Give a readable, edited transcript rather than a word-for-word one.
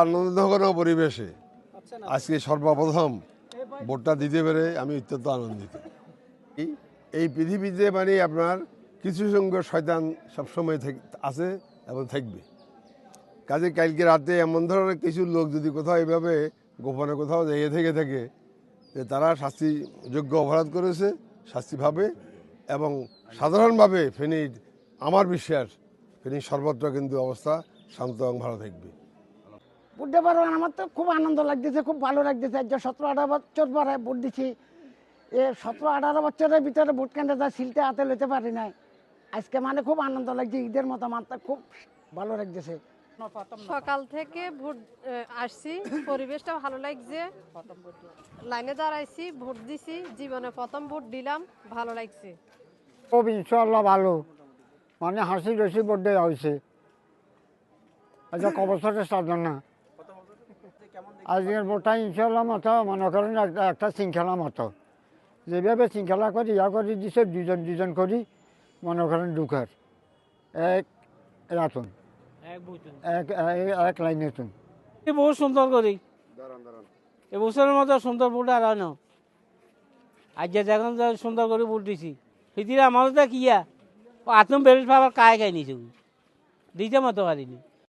আনন্দঘন পরিবেশে আজকে সর্বপ্রথম ভোটটা দিতে পেরে আমি অত্যন্ত আনন্দিত। এই পৃথিবীতে মানে আপনার কিছু সংখ্যক শয়তান সবসময় আছে এবং থাকবে। কাজে কালকে রাতে এমন ধরনের কিছু লোক যদি কোথাও এইভাবে গোপনে কোথাও থেকে থাকে যে তারা শাস্তিযোগ্য অপরাধ করেছে, শাস্তি পাবে। এবং সাধারণভাবে ফেনীর আমার বিশ্বাস ফেনীর সর্বত্র কিন্তু অবস্থা শান্ত এবং ভালো থাকবে। বুঝতে পারবেন, আমার তো খুব আনন্দ লাগতেছে, খুব ভালো লাগতেছে। যে 17-18 বছর পরে ভোট দিচ্ছি, এ 17-18 বছরের ভিতরে ভোট কেন্দ্রে সিলটা হাতে লইতে পারি নাই। আজকে মানে খুব আনন্দ লাগছে, ঈদের মতো মাত্রা খুব ভালো লাগতেছে। সকাল থেকে ভোট আসছি, পরিবেশটা ভালো লাগছে। লাইনে দাঁড়াইছি, ভোট দিছি, জীবনে প্রথম ভোট দিলাম, ভালো লাগছে। খুব ইনশাল্লাহ ভালো, মানে হাসি রসি ভোট দেওয়া হয়েছে। আচ্ছা কবছরের সাধন না, আজকের ভোটটা ইনশাল্লাহ মতো মনে করেন একটা শৃঙ্খলা মতো, যেভাবে শৃঙ্খলা করি করে দিছে দুজন করি মনে করেন ঢুকার এক রাতুন এক লাইনে তুন বহুত সুন্দর করি এবছরের মতো সুন্দর ভোট আর হয় না। আজ যখন সুন্দর করে ভোট দিছি সেদিন আমাদের তো কিয়া আত্ম বেরোজ পাবার কায় খাই নিছি দিতে মতো পারিনি।